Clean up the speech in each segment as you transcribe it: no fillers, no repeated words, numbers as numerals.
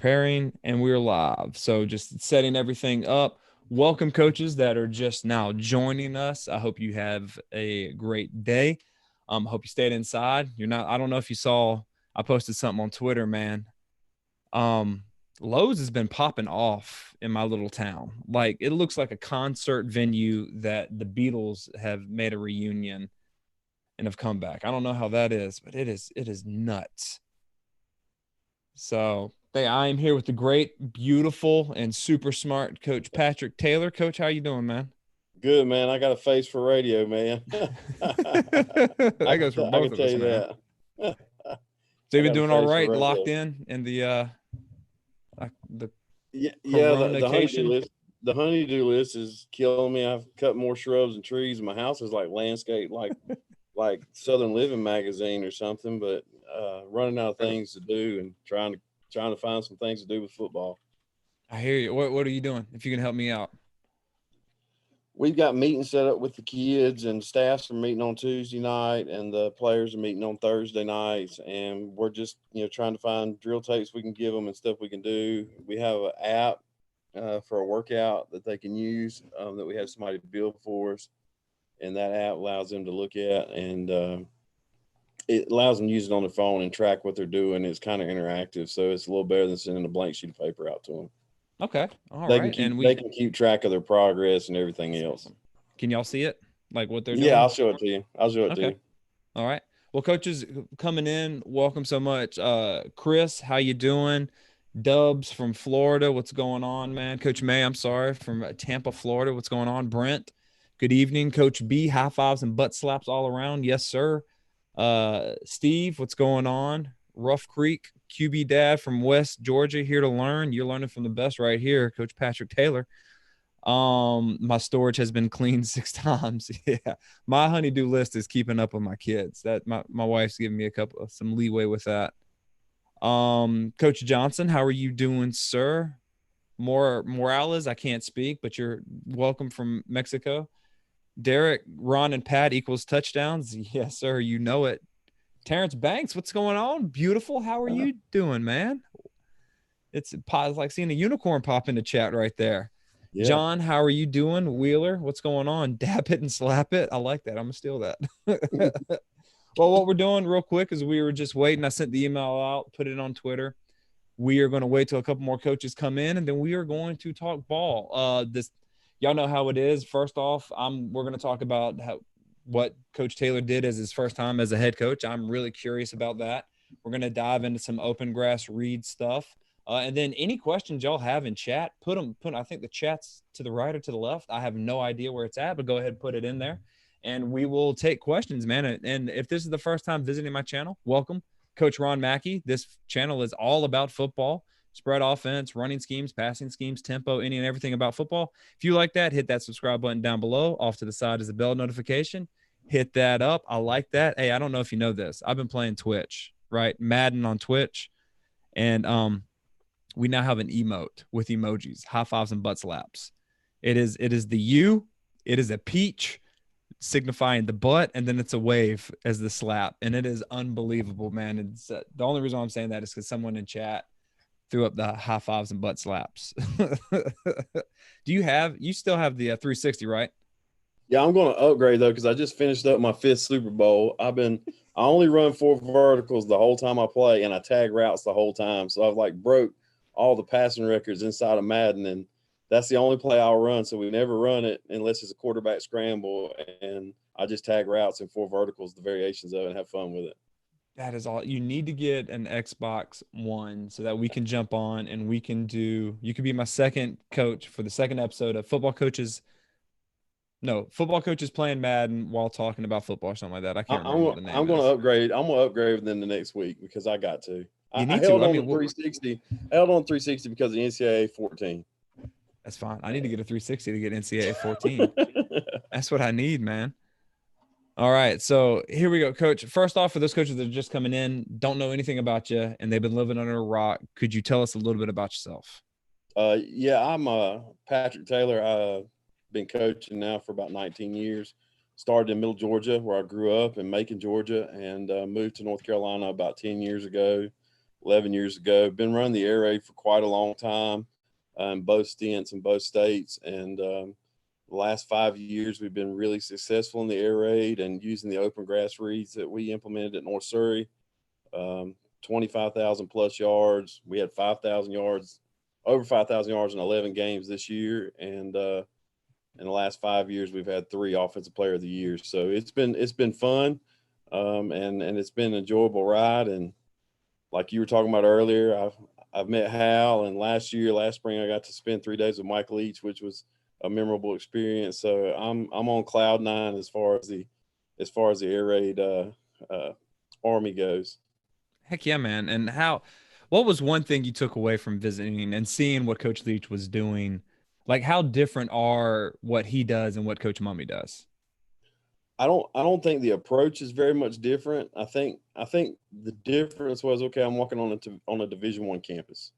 preparing, and we're live. So just setting everything up. Welcome, coaches that are just now joining us. I hope you have a great day. Hope you stayed inside. I don't know if you saw, I posted something on Twitter, man. Lowe's has been popping off in my little town. Like, it looks like a concert venue that the Beatles have made a reunion and have come back. I don't know how that is, but it is nuts. So I am here with the great, beautiful, and super smart Coach Patrick Taylor. Coach, how you doing, man? Good, man. I got a face for radio, man. That goes for I both can of tell us, you man. that. So you've I been got a doing all face for right, radio. locked in the the Yeah. The honeydew Coronication. list. The honeydew list is killing me. I've cut more shrubs and trees. My house is like landscape, like Southern Living magazine or something. But running out of things to do and trying to find some things to do with football. I hear you. What are you doing? If you can help me out. We've got meetings set up with the kids, and staffs are meeting on Tuesday night, and the players are meeting on Thursday nights. And we're just, trying to find drill tapes we can give them and stuff we can do. We have an app for a workout that they can use, that we have somebody build for us. And that app allows them to look at, and it allows them to use it on their phone and track what they're doing. It's kind of interactive. So it's a little better than sending a blank sheet of paper out to them. Okay. All They can right. keep they can keep track of their progress and everything That's else. awesome. Can y'all see it? Like what they're Yeah, doing? I'll show it to you. I'll show it to Okay. you. All right. Well, coaches coming in, welcome so much. Chris, how you doing? Dubs from Florida, what's going on, man? Coach May, I'm sorry, from Tampa, Florida, what's going on? Brent, good evening. Coach B, high fives and butt slaps all around. Yes, sir. Steve, what's going on? Rough Creek, QB dad from West Georgia, here to learn. You're learning from the best right here, Coach Patrick Taylor. My storage has been cleaned 6 times. Yeah, my honeydew list is keeping up with my kids. That my wife's giving me some leeway with that. Coach Johnson, how are you doing, sir? Morales, I can't speak, but you're welcome from Mexico. Derek, Ron, and Pat equals touchdowns. Yes, sir. You know it. Terrence Banks, what's going on? Beautiful. How are you doing, man? It's like seeing a unicorn pop into chat right there. Yeah. John, how are you doing? Wheeler, what's going on? Dap it and slap it. I like that. I'm going to steal that. Well, what we're doing real quick is we were just waiting. I sent the email out, put it on Twitter. We are going to wait till a couple more coaches come in, and then we are going to talk ball. Y'all know how it is. First off, we're going to talk about what Coach Taylor did as his first time as a head coach. I'm really curious about that. We're going to dive into some open grass read stuff. And then any questions y'all have in chat, put them. I think the chat's to the right or to the left. I have no idea where it's at, but go ahead and put it in there, and we will take questions, man. And if this is the first time visiting my channel, welcome. Coach Ron McKie. This channel is all about football, spread offense, running schemes, passing schemes, tempo, any and everything about football. If you like that, hit that subscribe button down below. Off to the side is a bell notification. Hit that up. I like that. Hey, I don't know if you know this. I've been playing Twitch, right? Madden on Twitch. And we now have an emote with emojis, high fives and butt slaps. It is the U. It is a peach signifying the butt, and then it's a wave as the slap, and it is unbelievable, man. It's the only reason I'm saying that is because someone in chat threw up the high fives and butt slaps. You still have the 360, right? Yeah, I'm going to upgrade though because I just finished up my 5th Super Bowl. I only run 4 verticals the whole time I play, and I tag routes the whole time. So I've broke all the passing records inside of Madden, and that's the only play I'll run. So we never run it unless it's a quarterback scramble, and I just tag routes in 4 verticals, the variations of it, and have fun with it. That is all. You need to get an Xbox One so that we can jump on and we can do. You could be my second coach for the second episode of Football Coaches. No, football coaches playing Madden while talking about football or something like that. I can't remember what the name I'm going is. to upgrade. I'm going to upgrade within the next week because I got to. You I need held to. I on to mean, 360. I held on 360 because of the NCAA 14. that's fine. I need to get a 360 to get NCAA 14. That's what I need, man. All right, so here we go, Coach. First off, for those coaches that are just coming in, don't know anything about you, and they've been living under a rock, could you tell us a little bit about yourself? Yeah, I'm Patrick Taylor. I've been coaching now for about 19 years. Started in Middle Georgia, where I grew up in Macon, Georgia, and moved to North Carolina about 10 years ago. 11 years ago. Been running the air raid for quite a long time, both stints in both states. And the last 5 years, we've been really successful in the air raid and using the open grass reads that we implemented at North Surrey. 25,000 plus yards. We had 5,000 yards, over 5,000 yards in 11 games this year. And in the last 5 years, we've had 3 offensive player of the year. So it's been fun. And it's been an enjoyable ride. And like you were talking about earlier, I've met Hal, and last spring, I got to spend 3 days with Mike Leach, which was a memorable experience. So I'm on cloud 9 as far as the air raid Army goes. Heck yeah, man. And what was one thing you took away from visiting and seeing what Coach Leach was doing? Like, how different are what he does and what Coach Mummy does? I don't think the approach is very much different. I think the difference was, okay, I'm walking on a Division I campus.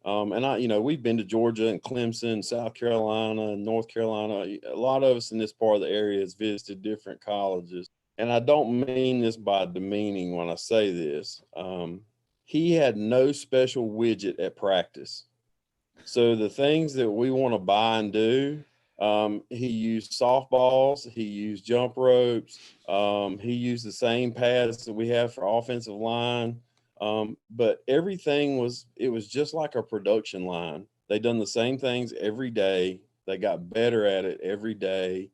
And we've been to Georgia and Clemson, South Carolina, and North Carolina. A lot of us in this part of the area has visited different colleges. And I don't mean this by demeaning when I say this. He had no special widget at practice. So the things that we want to buy and do, he used softballs, he used jump ropes, he used the same pads that we have for offensive line. But everything was just like a production line. They done the same things every day. They got better at it every day.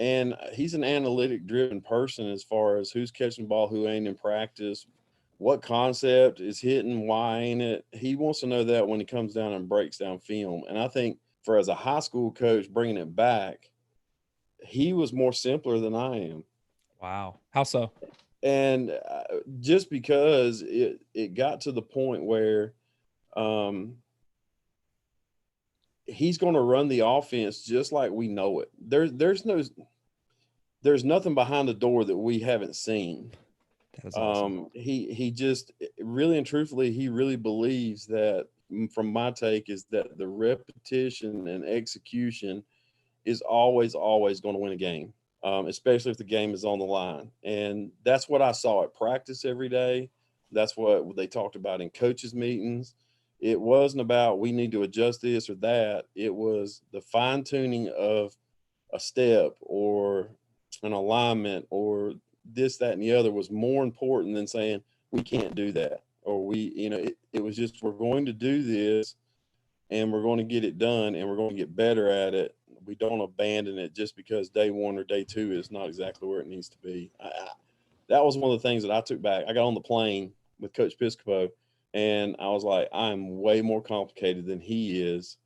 And he's an analytic driven person as far as who's catching the ball, who ain't in practice, what concept is hitting, why ain't it. He wants to know that when he comes down and breaks down film. And I think as a high school coach bringing it back, he was more simpler than I am. Wow. How so? And just because it got to the point where he's going to run the offense just like we know it. There's nothing behind the door that we haven't seen. That is awesome. He just really and truthfully, he really believes that, from my take, is that the repetition and execution is always going to win a game, especially if the game is on the line. And that's what I saw at practice every day. That's what they talked about in coaches' meetings. It wasn't about we need to adjust this or that. It was the fine tuning of a step or an alignment or this, that, and the other was more important than saying we can't do that. Or it was just, we're going to do this and we're going to get it done and we're going to get better at it. We don't abandon it just because day 1 or day 2 is not exactly where it needs to be. That was one of the things that I took back. I got on the plane with Coach Piscopo and I was like, I'm way more complicated than he is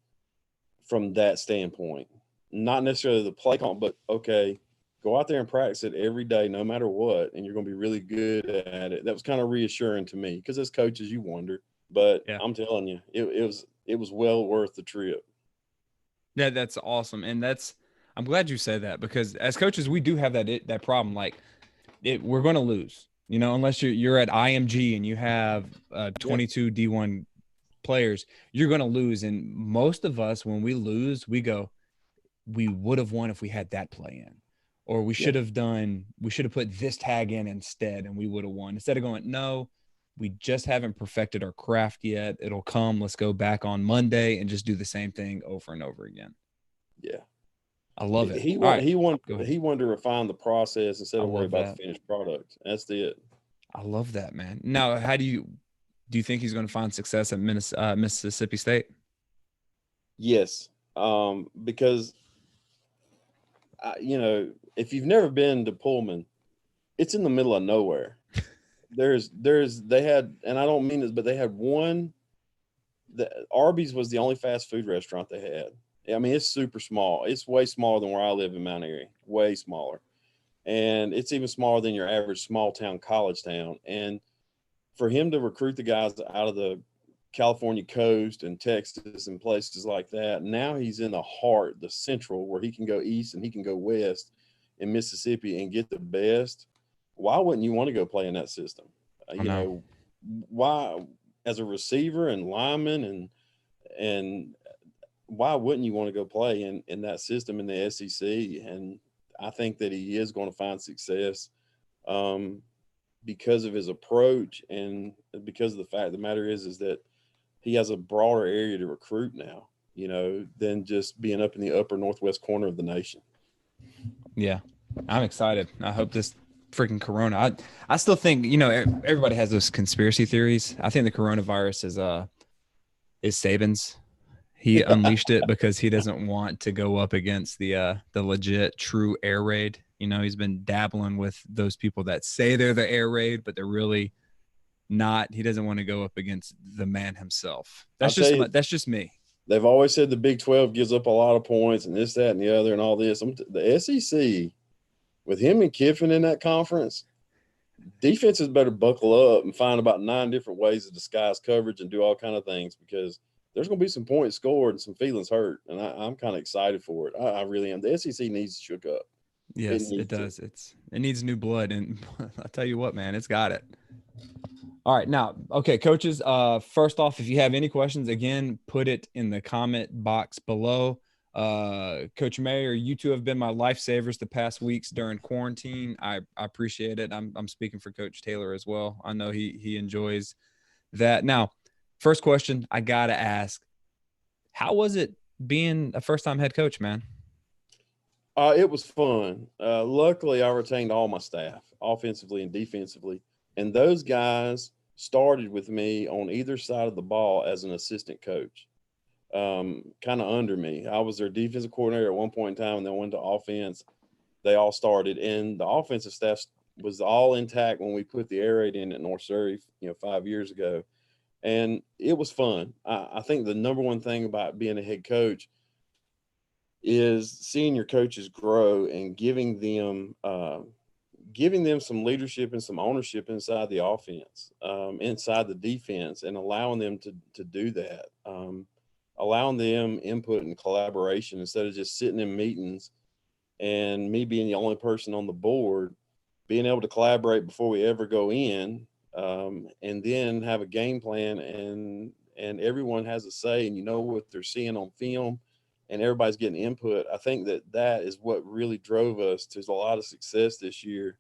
from that standpoint. Not necessarily the play call, but okay, go out there and practice it every day, no matter what, and you're going to be really good at it. That was kind of reassuring to me because as coaches, you wonder. But yeah. I'm telling you, it was well worth the trip. Yeah, that's awesome, and I'm glad you said that because as coaches, we do have that problem. Like, we're going to lose, unless you're at IMG and you have 22 D1 players, you're going to lose. And most of us, when we lose, we go, we would have won if we had that play in, or we should have put this tag in instead and we would have won, instead of going, no, we just haven't perfected our craft yet. It'll come. Let's go back on Monday and just do the same thing over and over again. Yeah. I love it. He wanted to refine the process instead of worry about the finished product. That's it. I love that, man. Now, how do you think he's going to find success at Mississippi State? Yes. Because if you've never been to Pullman, it's in the middle of nowhere. They had, and I don't mean this, but they had Arby's was the only fast food restaurant they had. I mean, it's super small. It's way smaller than where I live in Mount Airy, way smaller. And it's even smaller than your average small town, college town. And for him to recruit the guys out of the California coast and Texas and places like that, now he's in the heart, the central, where he can go east and he can go west in Mississippi and get the best. Why wouldn't you want to go play in that system? Why, as a receiver and lineman and why wouldn't you want to go play in that system in the SEC? And I think that he is going to find success. because of his approach and because of the fact the matter is that he has a broader area to recruit now, than just being up in the upper northwest corner of the nation. Yeah, I'm excited. I hope this freaking corona. I still think everybody has those conspiracy theories. I think the coronavirus is Saban's. He unleashed it because he doesn't want to go up against the legit true air raid. He's been dabbling with those people that say they're the air raid, but they're really not. He doesn't want to go up against the man himself. That's just me. They've always said the Big 12 gives up a lot of points and this, that, and the other and all this. The SEC, with him and Kiffin in that conference, defenses better buckle up and find about 9 different ways to disguise coverage and do all kind of things, because there's going to be some points scored and some feelings hurt, and I'm kind of excited for it. I really am. The SEC needs to shook up. Yes, it does. It needs new blood, and I'll tell you what, man, it's got it. All right, now, okay, coaches, first off, if you have any questions, again, put it in the comment box below. Coach Mayer, you two have been my lifesavers the past weeks during quarantine. I appreciate it. I'm speaking for Coach Taylor as well. I know he enjoys that. Now, first question I got to ask, how was it being a first-time head coach, man? It was fun. Luckily, I retained all my staff, offensively and defensively. And those guys started with me on either side of the ball as an assistant coach, kind of under me. I was their defensive coordinator at one point in time, and then went to offense. They all started, and the offensive staff was all intact when we put the air raid in at North Surrey, 5 years ago. And it was fun. I think the number one thing about being a head coach is seeing your coaches grow and giving them some leadership and some ownership inside the offense, inside the defense, and allowing them to do that, allowing them input and collaboration instead of just sitting in meetings and me being the only person on the board, being able to collaborate before we ever go in, and then have a game plan, and everyone has a say, and what they're seeing on film, and everybody's getting input. I think that is what really drove us to a lot of success this year,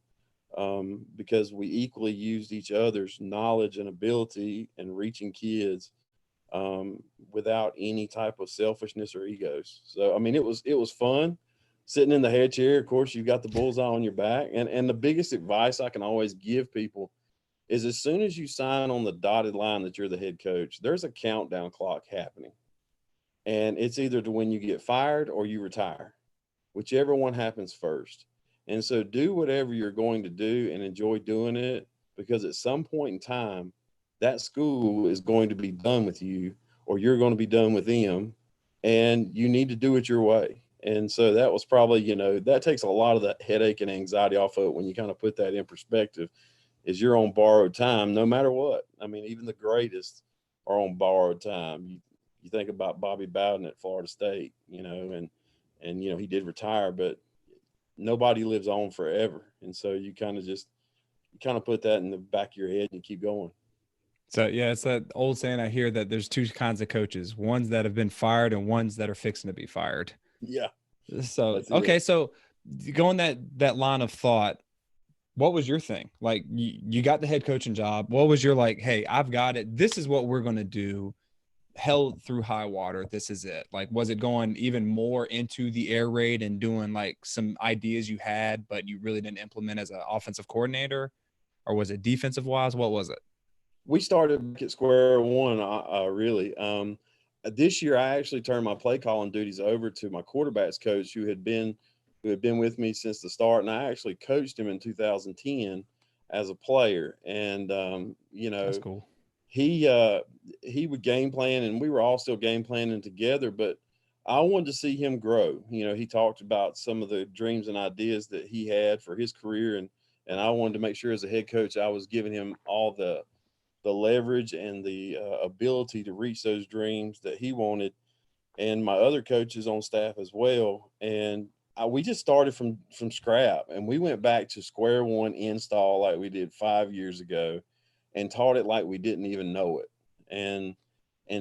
because we equally used each other's knowledge and ability and reaching kids without any type of selfishness or egos. So, I mean, it was fun sitting in the head chair. Of course, you've got the bullseye on your back. And the biggest advice I can always give people is, as soon as you sign on the dotted line that you're the head coach, there's a countdown clock happening. And it's either to when you get fired or you retire, whichever one happens first. And so do whatever you're going to do and enjoy doing it, because at some point in time, that school is going to be done with you, or you're going to be done with them, and you need to do it your way. And so that was probably, that takes a lot of the headache and anxiety off of it when you kind of put that in perspective, is you're on borrowed time no matter what. I mean, even the greatest are on borrowed time. You think about Bobby Bowden at Florida State, and he did retire, but nobody lives on forever. And so you kind of put that in the back of your head and you keep going. So, yeah, it's that old saying I hear, that there's two kinds of coaches, ones that have been fired and ones that are fixing to be fired. Yeah. So, okay. So going that line of thought, what was your thing? Like, you got the head coaching job. What was your, like, hey, I've got it. This is what we're going to do. Hell through high water. This is it. Like, was it going even more into the air raid and doing like some ideas you had, but you really didn't implement as an offensive coordinator, or was it defensive wise? What was it? We started at square one, really. This year, I actually turned my play calling duties over to my quarterbacks coach, who had been with me since the start, and I actually coached him in 2010 as a player. And That's cool. He would game plan, and we were all still game planning together, but I wanted to see him grow. He talked about some of the dreams and ideas that he had for his career, and I wanted to make sure as a head coach I was giving him all the leverage and the ability to reach those dreams that he wanted, and my other coaches on staff as well. And we just started from scrap, and we went back to square one install like we did 5 years ago, and taught it like we didn't even know it, and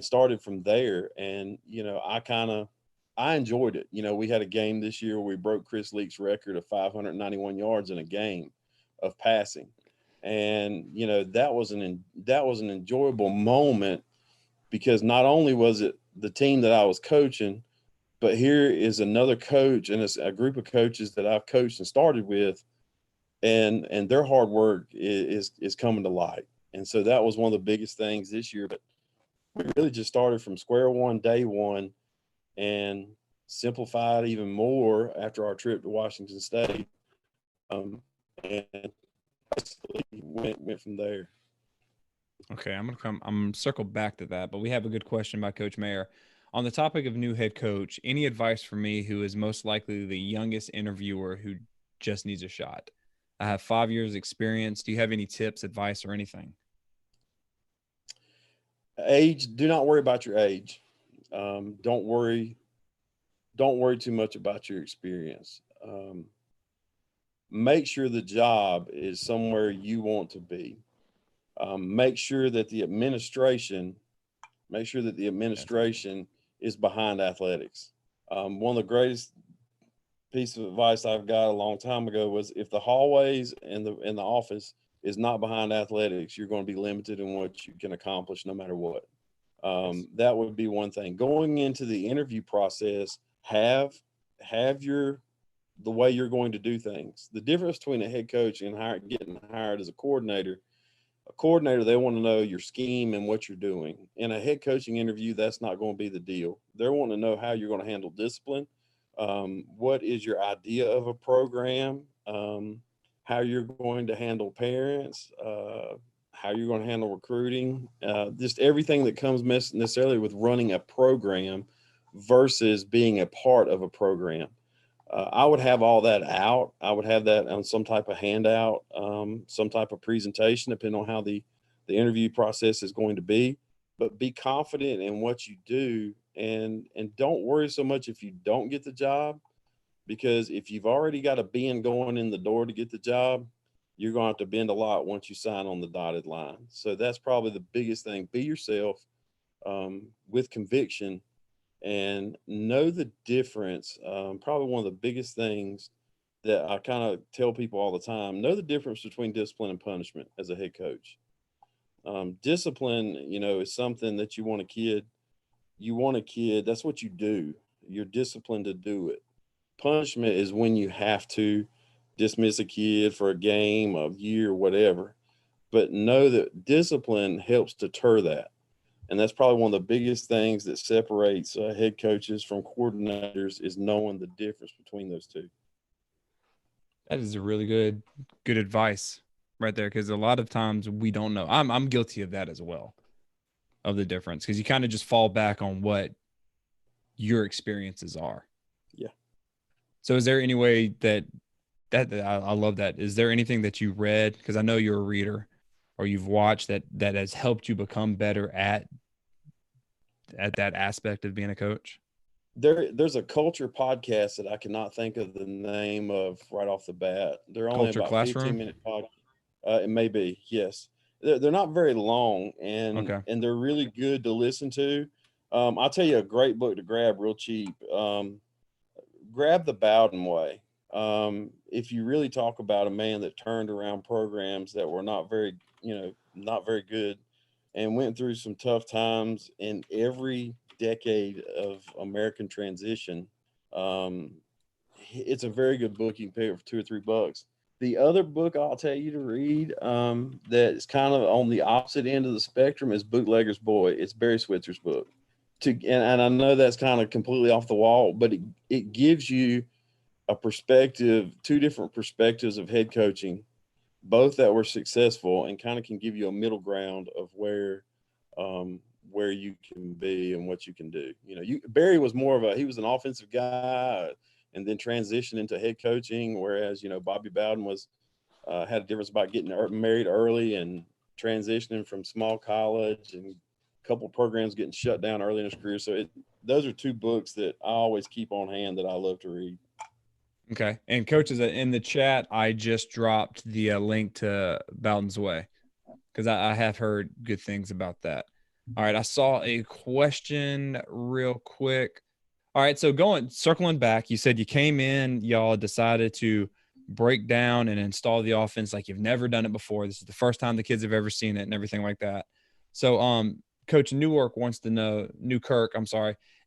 started from there. And I enjoyed it. We had a game this year where we broke Chris Leach's record of 591 yards in a game of passing. And, that was an enjoyable moment, because not only was it the team that I was coaching, but here is another coach and it's a group of coaches that I've coached and started with, and their hard work is coming to light. And so that was one of the biggest things this year. But we really just started from square one, day one, and simplified even more after our trip to Washington State. And basically went from there. Okay, I'm circle back to that, but we have a good question by Coach Mayer. On the topic of new head coach, any advice for me, who is most likely the youngest interviewer who just needs a shot? I have 5 years experience. Do you have any tips, advice, or anything? Age, do not worry about your age. Don't worry too much about your experience. Make sure the job is somewhere you want to be. Make sure that the administration is behind athletics. One of the greatest piece of advice I've got a long time ago was, if the hallways and the office is not behind athletics, you're going to be limited in what you can accomplish no matter what. That would be one thing. Going into the interview process, have the way you're going to do things. The difference between a head coach and getting hired as a coordinator, they want to know your scheme and what you're doing. In a head coaching interview, that's not going to be the deal. They're wanting to know how you're going to handle discipline. What is your idea of a program? How you're going to handle parents, how you're going to handle recruiting, just everything that comes necessarily with running a program versus being a part of a program. I would have all that out. I would have that on some type of handout, some type of presentation, depending on how the interview process is going to be. But be confident in what you do, and don't worry so much if you don't get the job, because if you've already got a bend going in the door to get the job, you're going to have to bend a lot once you sign on the dotted line. So that's probably the biggest thing. Be yourself, with conviction, and know the difference. Probably one of the biggest things that I kind of tell people all the time: know the difference between discipline and punishment as a head coach. Discipline, is something that you want a kid. That's what you do. You're disciplined to do it. Punishment is when you have to dismiss a kid for a game, a year, whatever. But know that discipline helps deter that. And that's probably one of the biggest things that separates head coaches from coordinators, is knowing the difference between those two. That is a really good advice right there, because a lot of times we don't know. I'm guilty of that as well, of the difference, because you kind of just fall back on what your experiences are. Yeah. So is there any way that I love that. Is there anything that you read, because I know you're a reader, or you've watched that has helped you become better at that aspect of being a coach? There's a culture podcast that I cannot think of the name of right off the bat. They're only Culture about Classroom? 15-minute podcast. It may be, yes. They're not very long, Okay. and they're really good to listen to. I'll tell you a great book to grab real cheap. Grab The Bowden Way. If you really talk about a man that turned around programs that were not very good, and went through some tough times in every decade of American transition, it's a very good book. You can pay it for $2 or $3. The other book I'll tell you to read, that's kind of on the opposite end of the spectrum, is Bootlegger's Boy. It's Barry Switzer's book. And I know that's kind of completely off the wall, but it gives you a perspective, two different perspectives of head coaching, both that were successful, and kind of can give you a middle ground of where you can be and what you can do. Barry was he was an offensive guy, and then transitioned into head coaching, whereas Bobby Bowden had a difference about getting married early and transitioning from small college, and a couple of programs getting shut down early in his career. So those are two books that I always keep on hand that I love to read. Okay. And coaches, in the chat, I just dropped the link to Bowden's Way, because I have heard good things about that. All right. I saw a question real quick. All right. So circling back, you said you came in, y'all decided to break down and install the offense like you've never done it before. This is the first time the kids have ever seen it and everything like that. So, Coach Newkirk wants to know,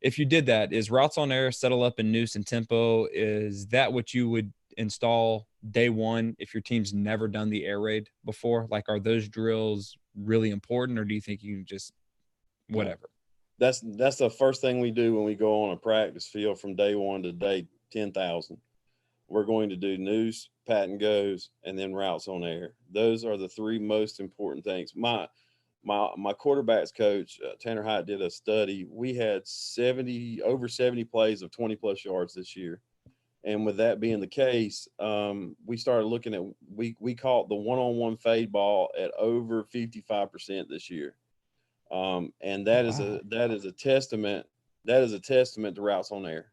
if you did that, is routes on air, settle up in noose and tempo, is that what you would install day one if your team's never done the air raid before? Like, are those drills really important, or do you think you can just whatever? That's the first thing we do when we go on a practice field from day 1 to day 10,000. We're going to do noose, pat and goes, and then routes on air. Those are the 3 most important things. My quarterbacks coach, Tanner Hyatt, did a study. We had over 70 plays of 20-plus yards this year. And with that being the case, we started looking at we caught the one-on-one fade ball at over 55% this year. And that is a testament to routes on air.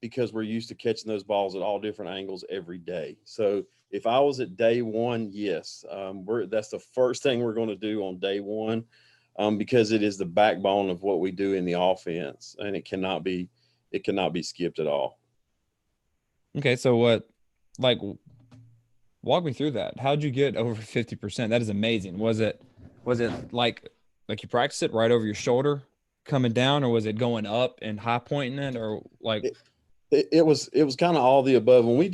Because we're used to catching those balls at all different angles every day. So if I was at day 1, yes, that's the first thing we're going to do on day 1, because it is the backbone of what we do in the offense, and it cannot be skipped at all. Okay, so walk me through that. How'd you get over 50%? That is amazing. Was it like you practice it right over your shoulder coming down, or was it going up and high pointing it, or like? It was kind of all the above. When we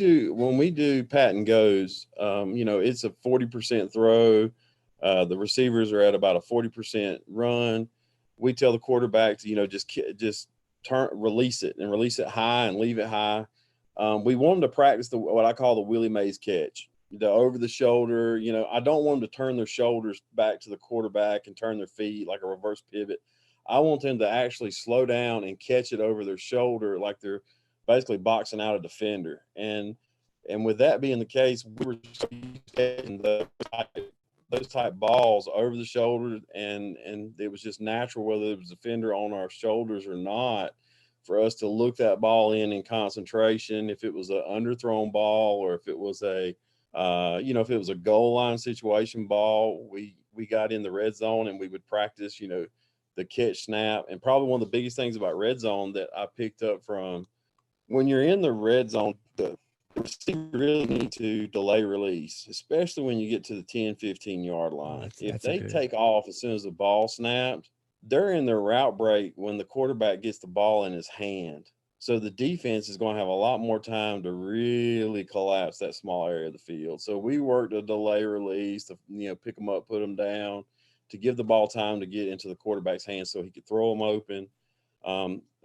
do pat and goes, it's a 40% throw. The receivers are at about a 40% run. We tell the quarterback to, just release it high and leave it high. We want them to practice what I call the Willie Mays catch, the over the shoulder. I don't want them to turn their shoulders back to the quarterback and turn their feet like a reverse pivot. I want them to actually slow down and catch it over their shoulder like they're basically boxing out a defender. And with that being the case, we were catching those type balls over the shoulder, and it was just natural, whether it was a defender on our shoulders or not, for us to look that ball in concentration. If it was an underthrown ball, or if it was if it was a goal line situation ball, we got in the red zone and we would practice, the catch snap. And probably one of the biggest things about red zone that I picked up from, when you're in the red zone, the receiver really need to delay release, especially when you get to the 10, 15-yard line. If they take off as soon as the ball snapped, they're in their route break when the quarterback gets the ball in his hand. So the defense is going to have a lot more time to really collapse that small area of the field. So we worked a delay release to, pick them up, put them down, to give the ball time to get into the quarterback's hands so he could throw them open.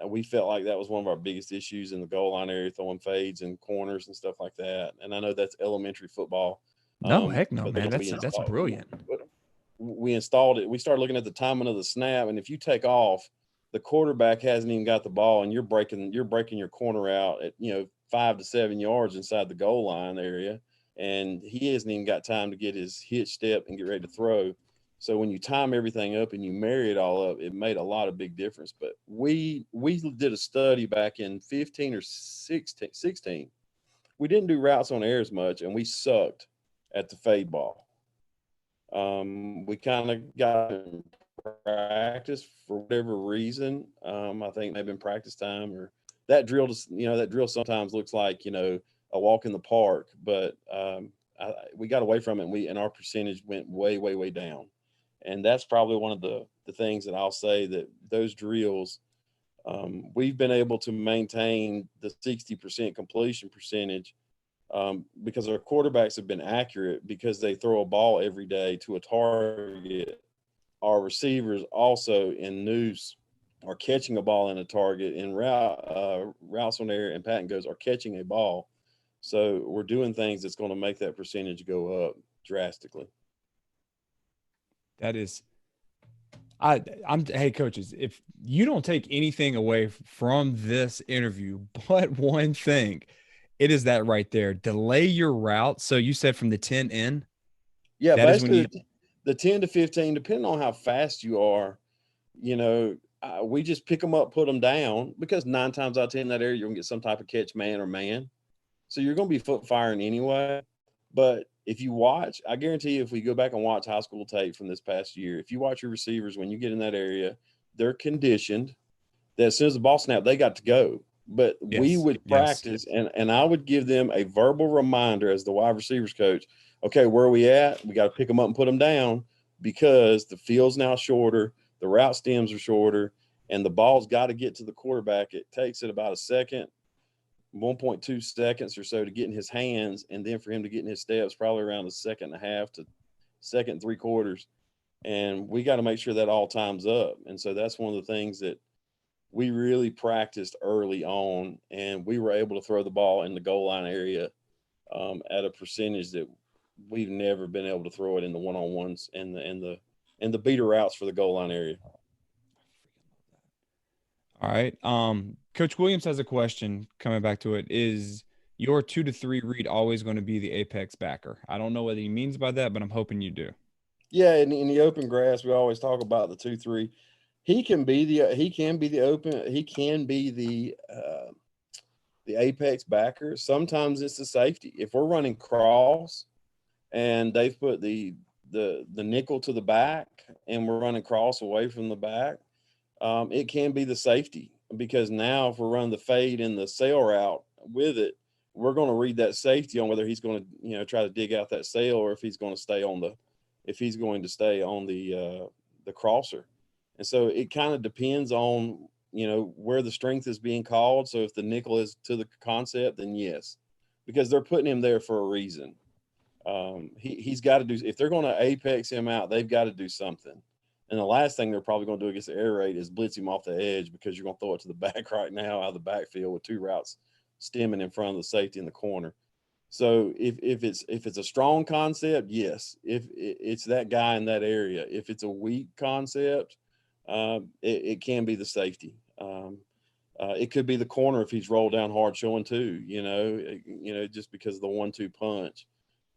We felt like that was one of our biggest issues in the goal line area, throwing fades and corners and stuff like that. And I know that's elementary football. No, heck no, man. That's brilliant. We installed it. We started looking at the timing of the snap, and if you take off, the quarterback hasn't even got the ball, and you're breaking your corner out at 5 to 7 yards inside the goal line area, and he hasn't even got time to get his hitch step and get ready to throw. So when you time everything up and you marry it all up, it made a lot of big difference. But we did a study back in 15 or 16. We didn't do routes on air as much, and we sucked at the fade ball. We kind of got in practice for whatever reason. I think maybe in practice time, or that drill sometimes looks like, a walk in the park, but we got away from it, and our percentage went way, way, way down. And that's probably one of the things that I'll say, that those drills, we've been able to maintain the 60% completion percentage because our quarterbacks have been accurate, because they throw a ball every day to a target. Our receivers also in noose are catching a ball in a target, and routes on air and pat and goes are catching a ball. So we're doing things that's going to make that percentage go up drastically. That is, hey, coaches, if you don't take anything away from this interview but one thing, it is that right there. Delay your route. So you said from the 10 in? Yeah, basically the 10 to 15, depending on how fast you are, we just pick them up, put them down, because 9 times out of 10 in that area, you're going to get some type of catch, man or man. So you're going to be foot firing anyway. But if you watch, I guarantee you, if we go back and watch high school tape from this past year, if you watch your receivers, when you get in that area, they're conditioned that as soon as the ball snapped, they got to go. But we Yes. would Yes. practice, and I would give them a verbal reminder as the wide receivers coach. Okay, where are we at? We got to pick them up and put them down because the field's now shorter, the route stems are shorter, and the ball's got to get to the quarterback. It takes it about a second, 1.2 seconds or so to get in his hands, and then for him to get in his steps, probably around a second and a half to second and 3/4. And we got to make sure that all time's up. And so that's one of the things that we really practiced early on, and we were able to throw the ball in the goal line area at a percentage that we've never been able to throw it in the one-on-ones and the beater routes for the goal line area. All right. Coach Williams has a question coming back to it. Is your 2 to 3 read always going to be the apex backer? I don't know what he means by that, but I'm hoping you do. Yeah, in the open grass, we always talk about the 2-3. He can be the apex backer. Sometimes it's the safety. If we're running cross and they've put the nickel to the back and we're running cross away from the back, it can be the safety, because now if we're running the fade and the sail route with it, we're going to read that safety on whether he's going to try to dig out that sail, or if he's going to stay on the crosser. And so it kind of depends on where the strength is being called. So if the nickel is to the concept, then yes, because they're putting him there for a reason. He's got to do, if they're going to apex him out, they've got to do something. And the last thing they're probably going to do against the air raid is blitz him off the edge, because you're going to throw it to the back right now out of the backfield with 2 routes stemming in front of the safety in the corner. So if it's a strong concept, yes. If it's that guy in that area, if it's a weak concept, it can be the safety. It could be the corner if he's rolled down hard showing 2, just because of the 1-2 punch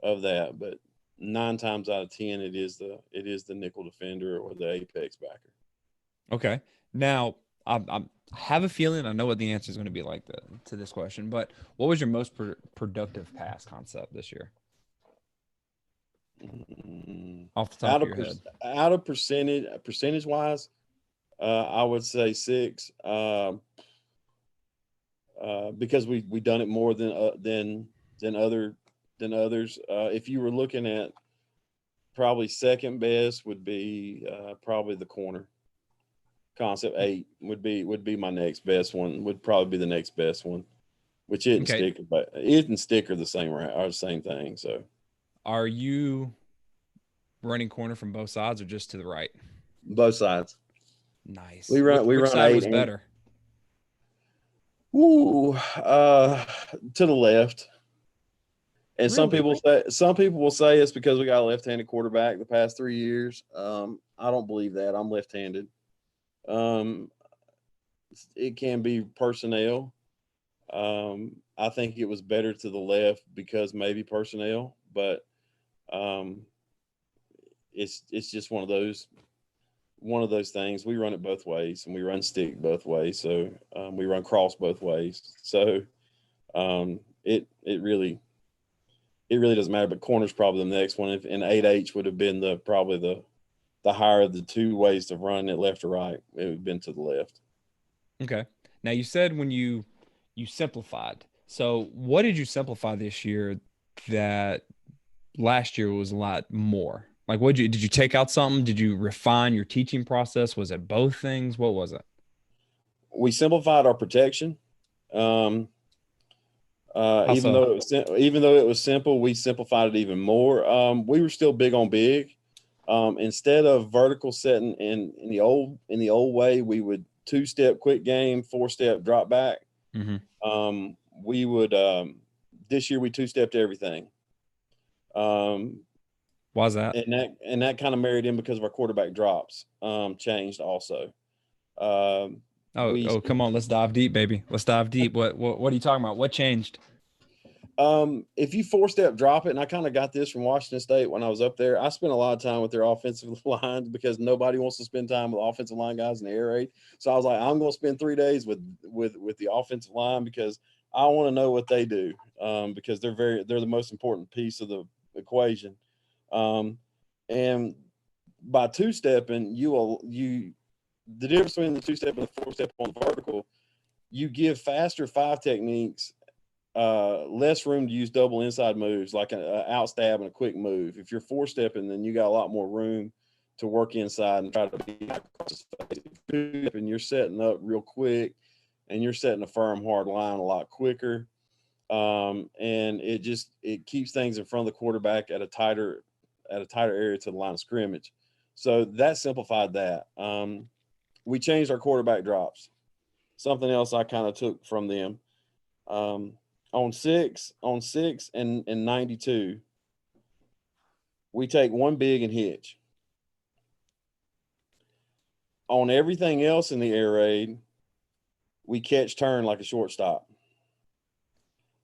of that. But 9 times out of 10, it is the nickel defender or the apex backer. Okay. Now, I have a feeling I know what the answer is going to be like to this question, but what was your most productive pass concept this year? Off the top of your head. Out of percentage wise, I would say 6, because we done it more than others. If you were looking at, probably second best would be probably the corner concept. 8 would be my next best one. Would probably be the next best one, which isn't sticker, but it and sticker the same thing. So, are you running corner from both sides or just to the right? Both sides. Nice. We run. Which side 8 was better? To the left. And really? some people will say it's because we got a left-handed quarterback the past 3 years. I don't believe that. I'm left-handed. It can be personnel. I think it was better to the left because maybe personnel, but it's just one of those things. We run it both ways, and we run stick both ways. So we run cross both ways. So it really doesn't matter. But corner's probably the next one. And 8H would have been probably the higher of the 2 ways to run it, left or right. It would have been to the left. Okay. Now you said when you simplified. So what did you simplify this year that last year was a lot more? Like, did you take out something? Did you refine your teaching process? Was it both things? What was it? We simplified our protection. Even though it was simple, we simplified it even more. We were still big on big. Instead of vertical setting in the old way, we would 2-step quick game, 4-step drop back. Mm-hmm. We would this year we 2-stepped everything. Why is that? And that kind of married in because of our quarterback drops changed also. Come on, let's dive deep, baby. Let's dive deep. What are you talking about? What changed? If you 4-step drop it, and I kind of got this from Washington State when I was up there, I spent a lot of time with their offensive lines because nobody wants to spend time with offensive line guys in the air raid. So I was like, I'm going to spend 3 days with the offensive line because I want to know what they do, because they're the most important piece of the equation. And by 2-stepping, the difference between the 2-step and the 4-step on the vertical you give faster 5 techniques less room to use double inside moves like an out stab and a quick move. If you're 4-stepping, then you got a lot more room to work inside and try to be across his face. And you're setting up real quick, and you're setting a firm, hard line a lot quicker. And it keeps things in front of the quarterback at a tighter area to the line of scrimmage. So that simplified that. We changed our quarterback drops. Something else I kind of took from them. On 6 and 92, we take one big and hitch. On everything else in the air raid, we catch turn like a shortstop.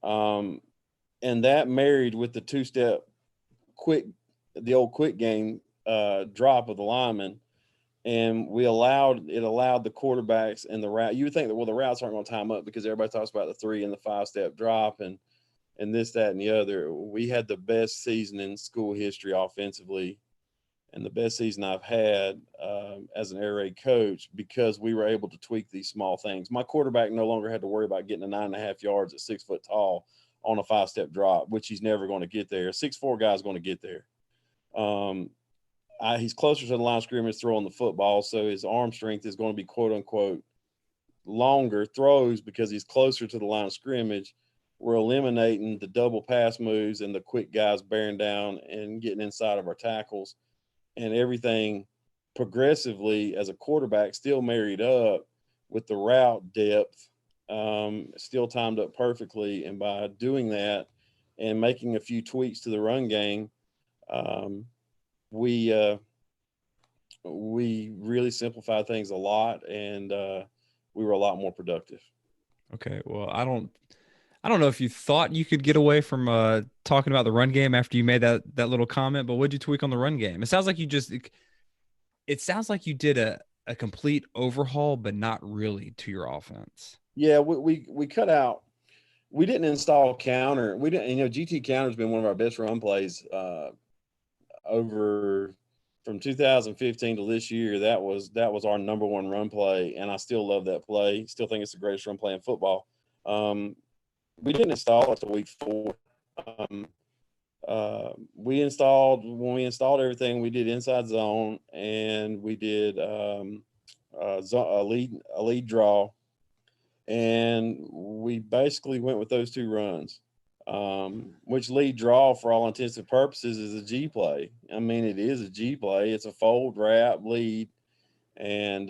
And that married with the 2-step the old quick game drop of the lineman, and it allowed the quarterbacks and the route. You would think that, well, the routes aren't going to time up because everybody talks about the 3 and the 5-step drop and this, that, and the other. We had the best season in school history offensively, and the best season I've had as an air raid coach, because we were able to tweak these small things. My quarterback no longer had to worry about getting a 9.5 yards at 6 foot tall on a 5-step drop, which he's never going to get there. A 6'4" guy is going to get there. He's closer to the line of scrimmage throwing the football, so his arm strength is going to be quote unquote longer throws because he's closer to the line of scrimmage. We're eliminating the double pass moves and the quick guys bearing down and getting inside of our tackles, and everything progressively as a quarterback still married up with the route depth, still timed up perfectly. And by doing that and making a few tweaks to the run game, we really simplified things a lot, and we were a lot more productive. Okay, well, I don't know if you thought you could get away from talking about the run game after you made that little comment, but what'd you tweak on the run game? It sounds like it sounds like you did a complete overhaul, but not really, to your offense. Yeah, we cut out. We didn't install counter. We didn't. GT counter's been one of our best run plays over from 2015 to this year. That was our number one run play, and I still love that play. Still think it's the greatest run play in football. We didn't install it till week 4. When we installed everything, we did inside zone, and we did a lead draw, and we basically went with those 2 runs. Which lead draw, for all intents and purposes, is a G play. I mean, it is a G play. It's a fold, wrap, lead, and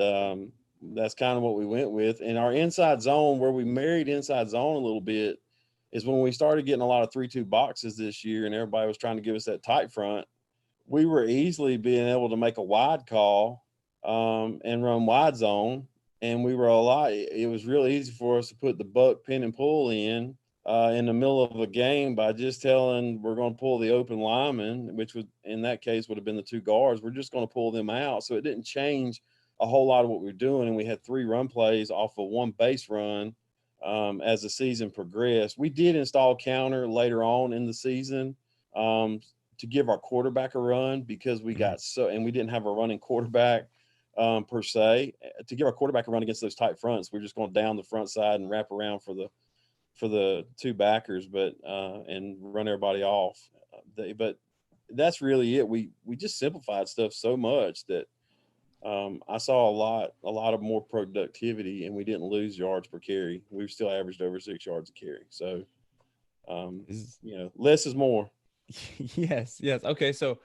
that's kind of what we went with. And our inside zone, where we married inside zone a little bit, is when we started getting a lot of 3-2 boxes this year, and everybody was trying to give us that tight front. We were easily being able to make a wide call and run wide zone, and it was really easy for us to put the buck, pin, and pull in the middle of a game by just telling we're going to pull the open lineman, which would in that case would have been the 2 guards. We're just going to pull them out. So it didn't change a whole lot of what we were doing, and we had 3 run plays off of 1 base run as the season progressed. We did install counter later on in the season to give our quarterback a run, because we got and we didn't have a running quarterback per se. To give our quarterback a run against those tight fronts, we're just going down the front side and wrap around for the 2 backers, but and run everybody off. But that's really it. We just simplified stuff so much that I saw a lot of more productivity, and we didn't lose yards per carry. We still averaged over 6 yards a carry. So, less is more. Yes. Okay, so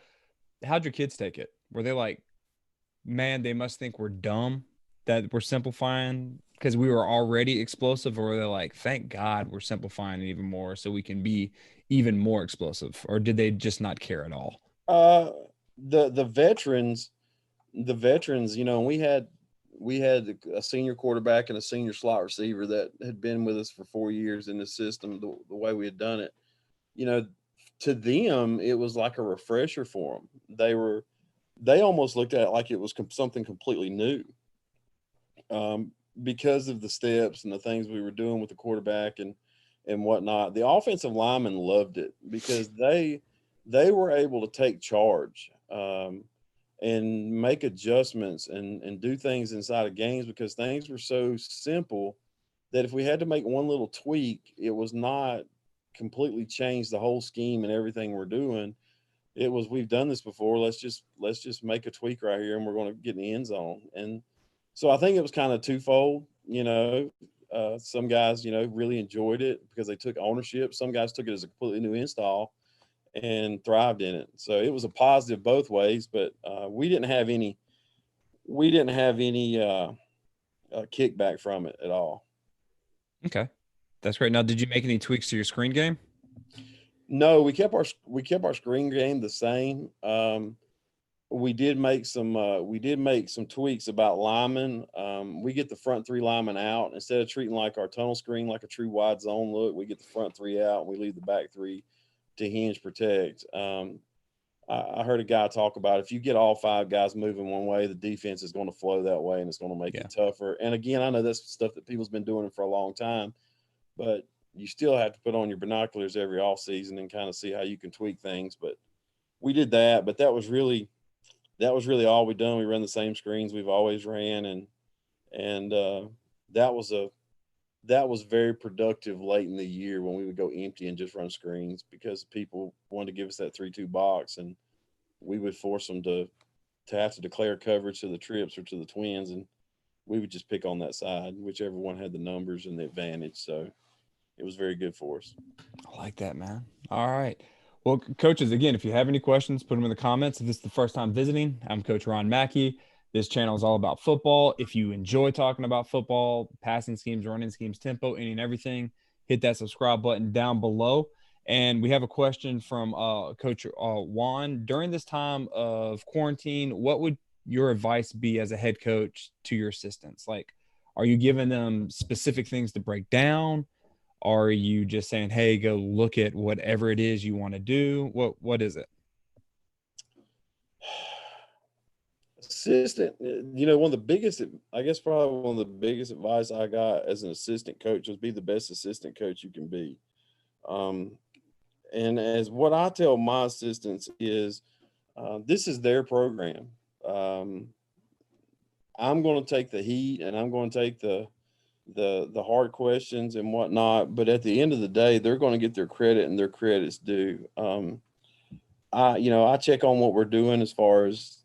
how'd your kids take it? Were they like, man, they must think we're dumb that we're simplifying because we were already explosive, or were they like, thank God we're simplifying even more so we can be even more explosive? Or did they just not care at all? The veterans, we had a senior quarterback and a senior slot receiver that had been with us for 4 years in the system, the way we had done it. To them, it was like a refresher for them. They almost looked at it like it was something completely new, because of the steps and the things we were doing with the quarterback and whatnot. The offensive linemen loved it because they were able to take charge and make adjustments and do things inside of games, because things were so simple that if we had to make one little tweak, it was not completely change the whole scheme and everything we're doing. It was, we've done this before. Let's just make a tweak right here, and we're going to get in the end zone. And so I think it was kind of twofold. Some guys, really enjoyed it because they took ownership. Some guys took it as a completely new install and thrived in it. So it was a positive both ways. But we didn't have any kickback from it at all. Okay. That's great. Now, did you make any tweaks to your screen game? No, we kept our screen game the same. We did make some tweaks about linemen. We get the front three linemen out instead of treating like our tunnel screen like a true wide zone look. We get the front three out and we leave the back three to hinge protect. I heard a guy talk about if you get all five guys moving one way, the defense is going to flow that way and it's going to make it tougher. And again, I know that's stuff that people's been doing for a long time, but you still have to put on your binoculars every off season and kind of see how you can tweak things. But we did that, but that was really all we done. We run the same screens we've always ran. And that was very productive late in the year when we would go empty and just run screens because people wanted to give us that 3-2 box, and we would force them to have to declare coverage to the trips or to the twins, and we would just pick on that side, whichever one had the numbers and the advantage. So it was very good for us. I like that, man. All right. Well, coaches, again, if you have any questions, put them in the comments. If this is the first time visiting, I'm Coach Ron McKie. This channel is all about football. If you enjoy talking about football, passing schemes, running schemes, tempo, any and everything, hit that subscribe button down below. And we have a question from Coach Juan. During this time of quarantine, what would your advice be as a head coach to your assistants? Like, are you giving them specific things to break down? Are you just saying, hey, go look at whatever it is you want to do? What is it? Assistant, one of the biggest, I guess probably one of the biggest advice I got as an assistant coach was be the best assistant coach you can be. And as what I tell my assistants is, this is their program. I'm going to take the heat and I'm going to take the hard questions and whatnot, but at the end of the day, they're going to get their credit and their credit's due. I check on what we're doing as far as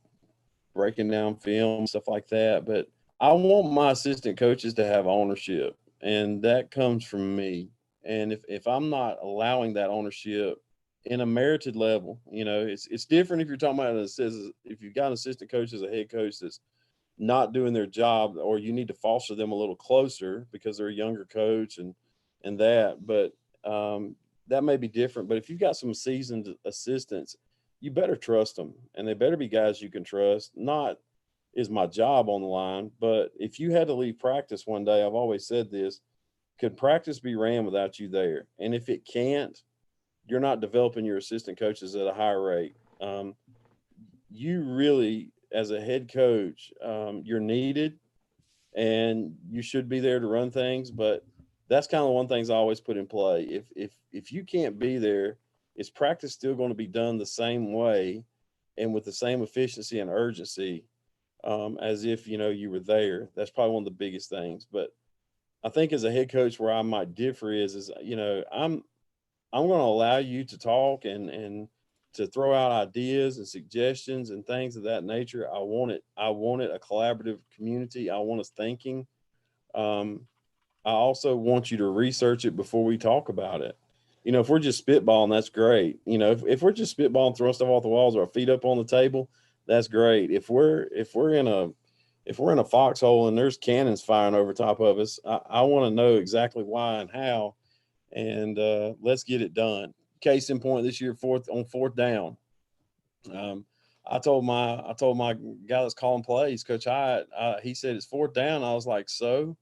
breaking down film, stuff like that, but I want my assistant coaches to have ownership, and that comes from me. And if I'm not allowing that ownership in a merited level, it's different if you're talking about if you've got an assistant coach as a head coach that's not doing their job, or you need to foster them a little closer because they're a younger coach and that. But that may be different. But if you've got some seasoned assistants, you better trust them, and they better be guys you can trust. Not is my job on the line, but if you had to leave practice one day, I've always said this, could practice be ran without you there? And if it can't, you're not developing your assistant coaches at a higher rate. You really, as a head coach, you're needed and you should be there to run things, but that's kind of one things I always put in play. If you can't be there, is practice still going to be done the same way and with the same efficiency and urgency as if you were there? That's probably one of the biggest things. But I think as a head coach, where I might differ is I'm going to allow you to talk and to throw out ideas and suggestions and things of that nature. I want it a collaborative community. I want us thinking. I also want you to research it before we talk about it. If we're just spitballing, that's great. If we're just spitballing, throwing stuff off the walls or our feet up on the table, that's great. If we're in a foxhole and there's cannons firing over top of us, I want to know exactly why and how, and let's get it done. Case in point, this year, fourth down. I told my guy that's calling plays, Coach Hyatt, he said it's fourth down. I was like, so?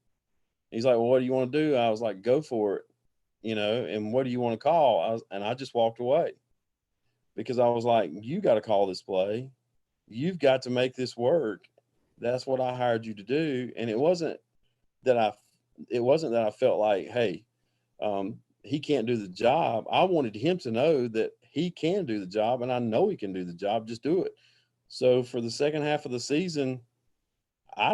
He's like, well, what do you want to do? I was like, go for it. And what do you want to call? I just walked away because I was like, you got to call this play. You've got to make this work. That's what I hired you to do. And it wasn't that I felt like, hey, he can't do the job. I wanted him to know that he can do the job, and I know he can do the job. Just do it. So for the second half of the season, I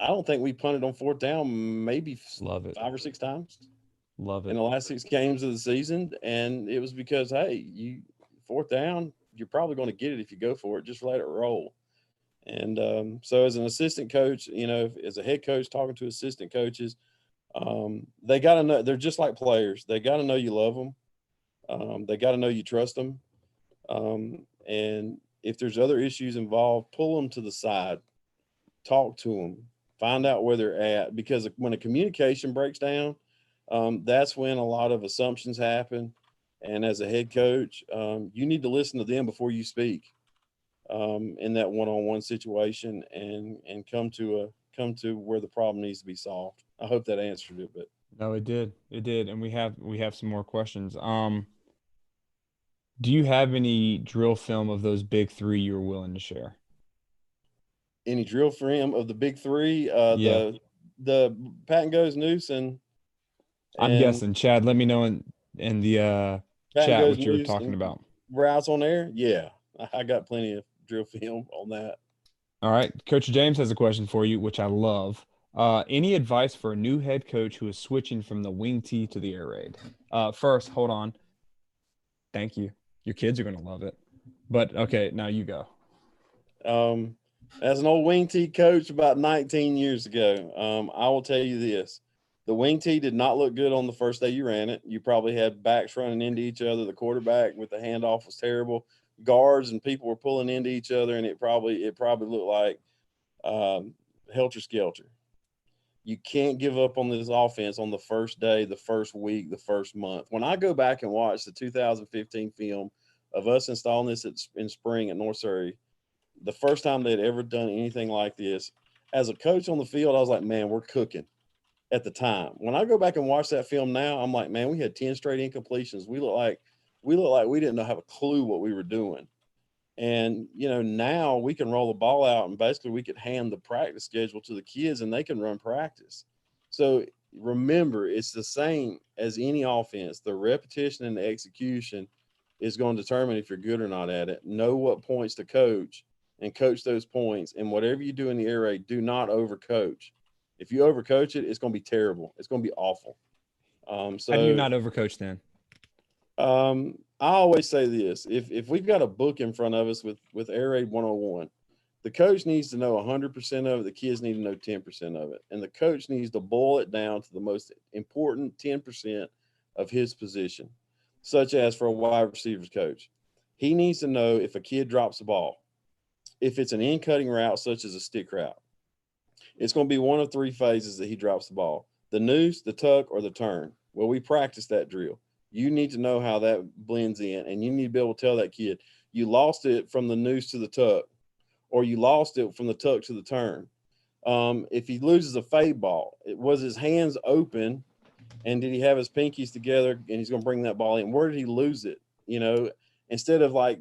I don't think we punted on fourth down maybe Love it. 5 or 6 times Love in it. the last 6 games of the season, and it was because, hey, you fourth down, you're probably going to get it if you go for it. Just let it roll. And so, as an assistant coach, as a head coach talking to assistant coaches, they got to know they're just like players. They got to know you love them. They got to know you trust them. And if there's other issues involved, pull them to the side, talk to them, find out where they're at. Because when a communication breaks down, that's when a lot of assumptions happen. And as a head coach, you need to listen to them before you speak in that one-on-one situation, and come to where the problem needs to be solved. I hope that answered it, but No, it did. It did. And we have some more questions. Do you have any drill film of those big three you're willing to share? any drill for him of the big three, Yeah. the Patton goes Noose I'm and guessing. Chad, let me know in the Patton chat goes what you're Noose talking and about. routes on there. Yeah, I got plenty of drill film on that. All right. Coach James has a question for you, which I love. Any advice for a new head coach who is switching from the wing tee to the air raid? First, hold on. Thank you. Your kids are going to love it. But okay, now you go. Um, as an old wing tee coach about 19 years ago, I will tell you this. The wing tee did not look good on the first day you ran it. You probably had backs running into each other. The quarterback with the handoff was terrible. Guards and people were pulling into each other, and it probably looked like helter skelter. You can't give up on this offense on the first day, the first week, the first month. When I go back and watch the 2015 film of us installing this in spring at North Surrey, the first time they'd ever done anything like this, as a coach on the field, I was like, man, we're cooking at the time. When I go back and watch that film now, I'm like, man, we had 10 straight incompletions. We look like we didn't have a clue what we were doing. And, now we can roll the ball out and basically we could hand the practice schedule to the kids and they can run practice. So remember, it's the same as any offense. The repetition and the execution is going to determine if you're good or not at it. Know what points to coach and coach those points. And whatever you do in the air raid, do not overcoach. If you overcoach it, it's going to be terrible. It's going to be awful. How do you So not overcoach then? I always say this: if we've got a book in front of us with Air Raid 101, the coach needs to know 100% of it. The kids need to know 10% of it, and the coach needs to boil it down to the most important 10% of his position, such as for a wide receivers coach, he needs to know if a kid drops the ball, if it's an in-cutting route such as a stick route. It's going to be one of three phases that he drops the ball: the noose, the tuck, or the turn. Well, we practice that drill. You need to know how that blends in, and you need to be able to tell that kid you lost it from the noose to the tuck, or you lost it from the tuck to the turn. If he loses a fade ball, was his hands open, and did he have his pinkies together, and he's going to bring that ball in? Where did he lose it? Instead of like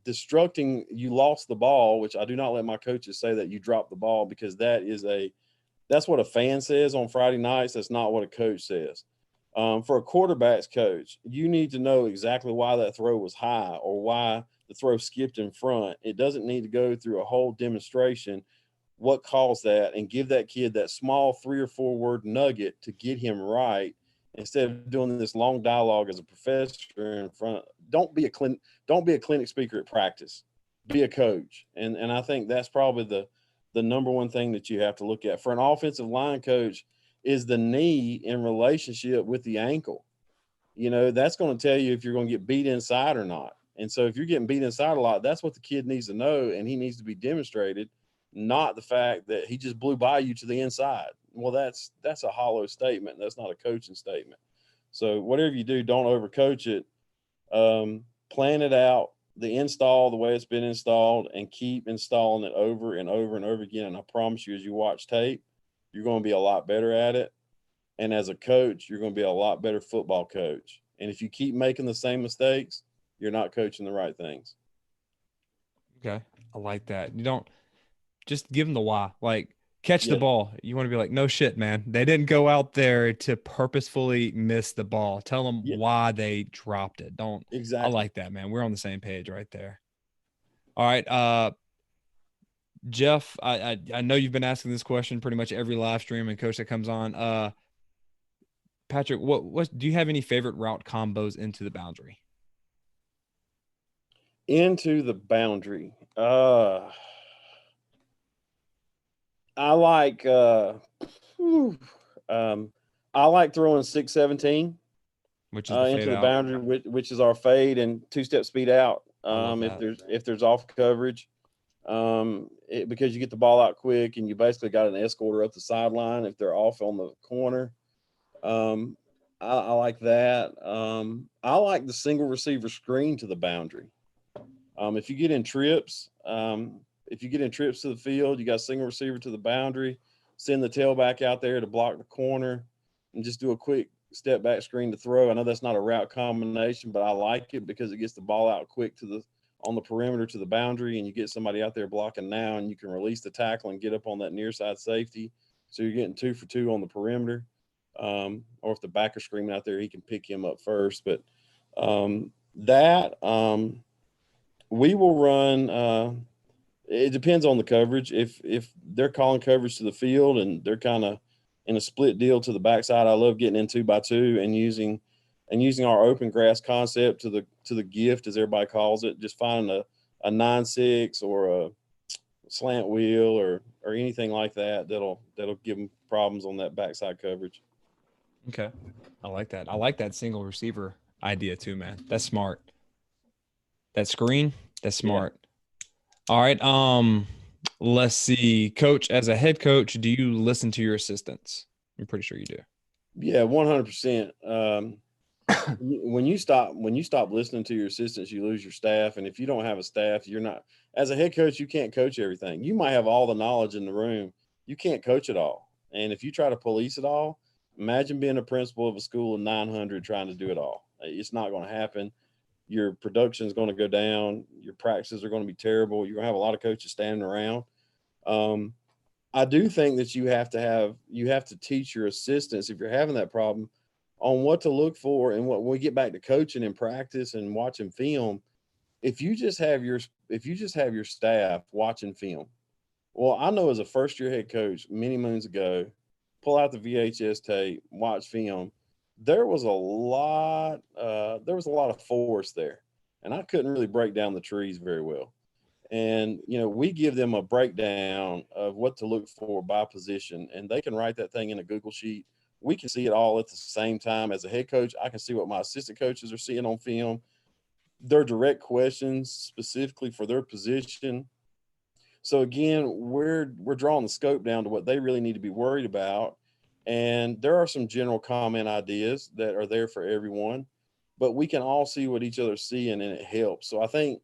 destructing, you lost the ball, which I do not let my coaches say that you dropped the ball, because that's what a fan says on Friday nights. That's not what a coach says. For a quarterback's coach, you need to know exactly why that throw was high or why the throw skipped in front. It doesn't need to go through a whole demonstration what caused that, and give that kid that small 3 or 4 word nugget to get him right, instead of doing this long dialogue as a professor in front. Don't be a clinic speaker at practice. Be a coach. And I think that's probably the number one thing that you have to look at for an offensive line coach is the knee in relationship with the ankle. That's going to tell you if you're going to get beat inside or not. And so if you're getting beat inside a lot, that's what the kid needs to know, and he needs to be demonstrated, not the fact that he just blew by you to the inside. Well, that's a hollow statement. That's not a coaching statement. So whatever you do, don't overcoach it. Plan it out, the install the way it's been installed, and keep installing it over and over and over again. And I promise you, as you watch tape, you're going to be a lot better at it. And as a coach, you're going to be a lot better football coach. And if you keep making the same mistakes, you're not coaching the right things. Okay. I like that. You don't just give them the why. Like, catch the Yeah, ball. You want to be like, no shit, man. They didn't go out there to purposefully miss the ball. Tell them yeah, why they dropped it. Don't. I exactly. like that, man. We're on the same page right there. All right. Jeff, I know you've been asking this question pretty much every live stream and coach that comes on. Patrick, what do you have any favorite route combos into the boundary? Into the boundary. I like I like throwing 6-17 Which is the fade into the out. boundary, which is our fade and two-step speed out. I love If that. there's off coverage, because you get the ball out quick and you basically got an escorter up the sideline if they're off on the corner. I like that. I like the single receiver screen to the boundary. If you get in trips, to the field, you got a single receiver to the boundary, send the tailback out there to block the corner, and just do a quick step back screen to throw. I know that's not a route combination, but I like it because it gets the ball out quick on the perimeter to the boundary, and you get somebody out there blocking now, and you can release the tackle and get up on that near side safety. So you're getting 2 for 2 on the perimeter. Or if the backer screaming out there, he can pick him up first. But we will run. It depends on the coverage. If they're calling coverage to the field and they're kind of in a split deal to the backside, I love getting in 2x2 and using our open grass concept to the gift, as everybody calls it. Just finding a 9-6 or a slant wheel or anything like that that'll give them problems on that backside coverage. Okay. I like that. I like that single receiver idea too, man. That's smart. That screen, that's smart. Yeah. All right. Let's see. Coach, as a head coach, do you listen to your assistants? I'm pretty sure you do. Yeah, 100%. When you stop listening to your assistants, you lose your staff. And if you don't have a staff, you're not, as a head coach, you can't coach everything. You might have all the knowledge in the room. You can't coach it all. And if you try to police it all, imagine being a principal of a school of 900 trying to do it all. It's not going to happen. Your production is going to go down. Your practices are going to be terrible. You're going to have a lot of coaches standing around. I do think that you have to teach your assistants, if you're having that problem, on what to look for. And when we get back to coaching and practice and watching film, if you just have your staff watching film. Well, I know as a first year head coach many moons ago, pull out the VHS tape, watch film. There was a lot of force there, and I couldn't really break down the trees very well. And we give them a breakdown of what to look for by position, and they can write that thing in a Google sheet. We can see it all at the same time. As a head coach, I can see what my assistant coaches are seeing on film, their direct questions specifically for their position. So again, we're drawing the scope down to what they really need to be worried about. And there are some general comment ideas that are there for everyone, but we can all see what each other's seeing, and it helps. So I think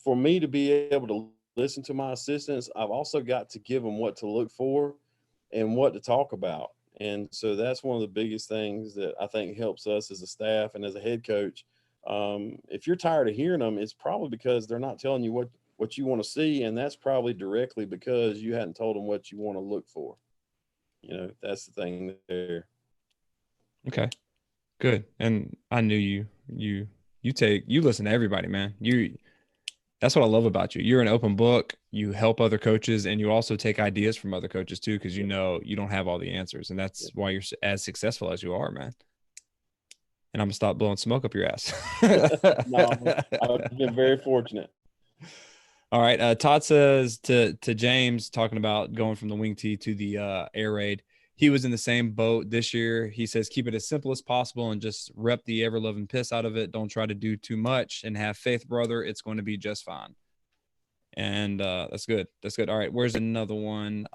for me to be able to listen to my assistants, I've also got to give them what to look for and what to talk about. And so that's one of the biggest things that I think helps us as a staff and as a head coach. If you're tired of hearing them, it's probably because they're not telling you what you want to see. And that's probably directly because you hadn't told them what you want to look for. That's the thing there. Okay, good. And I knew you listen to everybody, man. That's what I love about you. You're an open book. You help other coaches, and you also take ideas from other coaches too, because you don't have all the answers, and that's why you're as successful as you are, man. And I'm gonna stop blowing smoke up your ass. No, I've been very fortunate. All right. Todd says to James, talking about going from the wing tee to the air raid, he was in the same boat this year. He says, keep it as simple as possible and just rep the ever loving piss out of it. Don't try to do too much and have faith, brother. It's going to be just fine. And that's good. That's good. All right. Where's another one?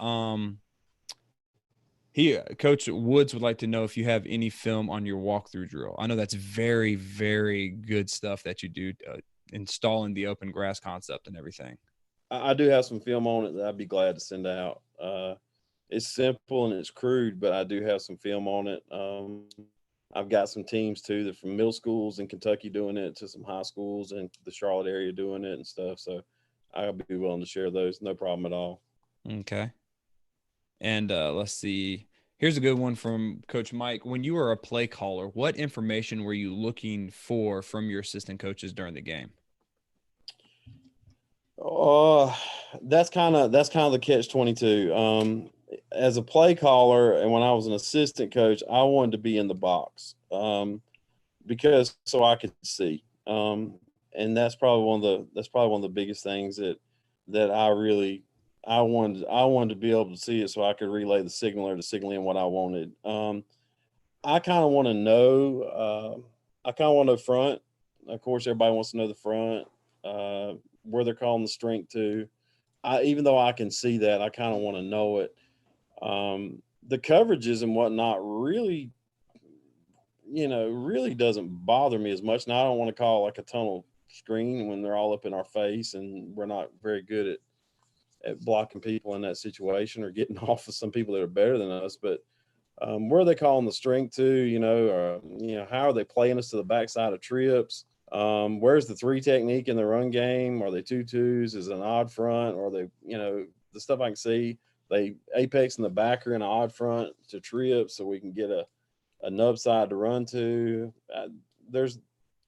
Coach Woods would like to know if you have any film on your walkthrough drill. I know that's very, very good stuff that you do, installing the open grass concept and everything. I do have some film on it that I'd be glad to send out. It's simple and it's crude, but I do have some film on it. I've got some teams too that from middle schools in Kentucky doing it to some high schools in the Charlotte area doing it and stuff. So I'll be willing to share those. No problem at all. Okay. And let's see. Here's a good one from Coach Mike. When you were a play caller, what information were you looking for from your assistant coaches during the game? That's kind of the catch-22. As a play caller, and when I was an assistant coach, I wanted to be in the box, because so I could see. And that's probably one of the biggest things that I wanted to be able to see it so I could relay the signal or to signal in what I wanted. I kind of want to know. I kind of want to know front. Of course, everybody wants to know the front, where they're calling the strength to. Even though I can see that, I kind of want to know it. The coverages and whatnot really, really doesn't bother me as much. Now, I don't want to call like a tunnel screen when they're all up in our face, and we're not very good at blocking people in that situation or getting off of some people that are better than us. But where are they calling the strength to? How are they playing us to the backside of trips? Where's the 3 technique in the run game? Are they 2-2s? Is it an odd front? Or are they, the stuff I can see, they apex in the backer in an odd front to trips so we can get a nub side to run to.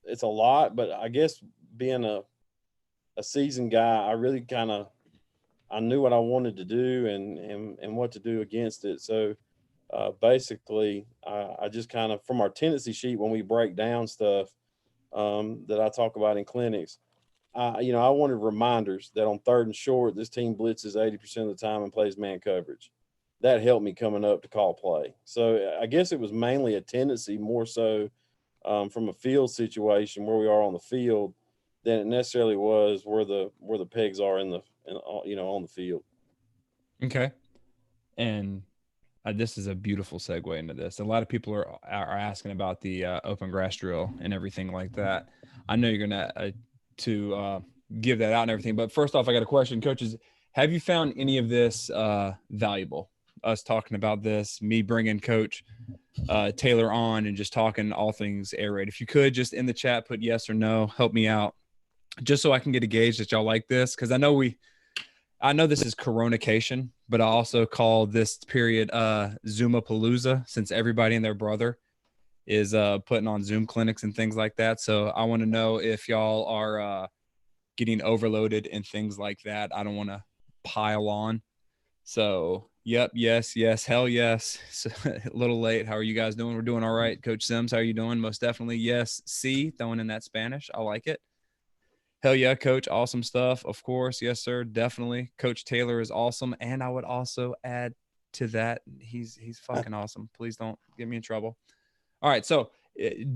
It's a lot, but I guess being a seasoned guy, I really I knew what I wanted to do and what to do against it. So basically, I just kind of, from our tendency sheet, when we break down stuff that I talk about in clinics, I wanted reminders that on 3rd and short, this team blitzes 80% of the time and plays man coverage. That helped me coming up to call play. So I guess it was mainly a tendency, more so from a field situation where we are on the field, than it necessarily was where the pegs are on the field. Okay. And this is a beautiful segue into this. A lot of people are asking about the open grass drill and everything like that. I know you're gonna give that out and everything, but first off, I got a question, coaches. Have you found any of this valuable? Us talking about this, me bringing Coach Taylor on and just talking all things air raid. If you could just in the chat put yes or no, help me out, just so I can get a gauge that y'all like this, because I know this is Coronication, but I also call this period Zoomapalooza, since everybody and their brother is putting on Zoom clinics and things like that. So I want to know if y'all are getting overloaded and things like that. I don't want to pile on. So, yep, yes, hell yes. So, a little late. How are you guys doing? We're doing all right. Coach Sims, how are you doing? Most definitely yes. C, throwing in that Spanish. I like it. Hell yeah, Coach. Awesome stuff. Of course. Yes, sir. Definitely. Coach Taylor is awesome. And I would also add to that, he's fucking awesome. Please don't get me in trouble. All right. So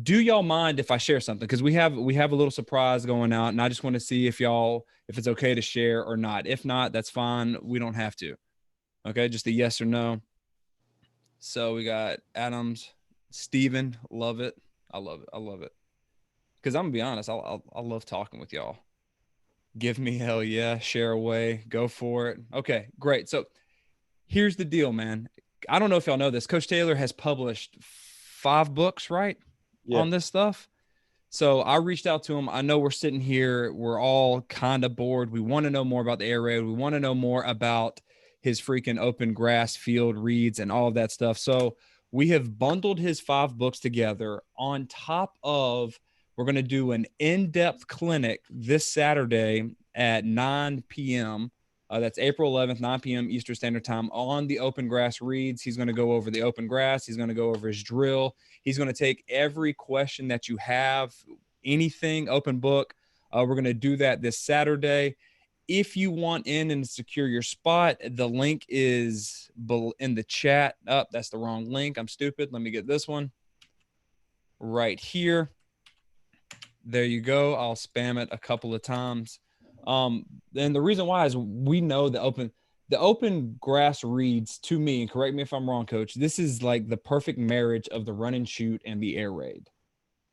do y'all mind if I share something? Because we have a little surprise going out, and I just want to see if it's okay to share or not. If not, that's fine. We don't have to. Okay. Just a yes or no. So we got Adams, Steven. Love it. I love it. Because I'm going to be honest, I love talking with y'all. Give me hell yeah, share away, go for it. Okay, great. So here's the deal, man. I don't know if y'all know this. Coach Taylor has published 5 books, right? Yeah. On this stuff. So I reached out to him. I know we're sitting here. We're all kind of bored. We want to know more about the air raid. We want to know more about his freaking open grass field reads and all of that stuff. So we have bundled his 5 books together on top of, we're going to do an in-depth clinic this Saturday at 9 p.m. That's April 11th, 9 p.m. Eastern Standard Time on the open grass reads. He's going to go over the open grass. He's going to go over his drill. He's going to take every question that you have, anything, open book. We're going to do that this Saturday. If you want in and secure your spot, the link is in the chat. Oh, that's the wrong link. I'm stupid. Let me get this one right here. There you go. I'll spam it a couple of times. And the reason why is we know the open grass reads, to me, and correct me if I'm wrong, Coach, this is like the perfect marriage of the run and shoot and the air raid,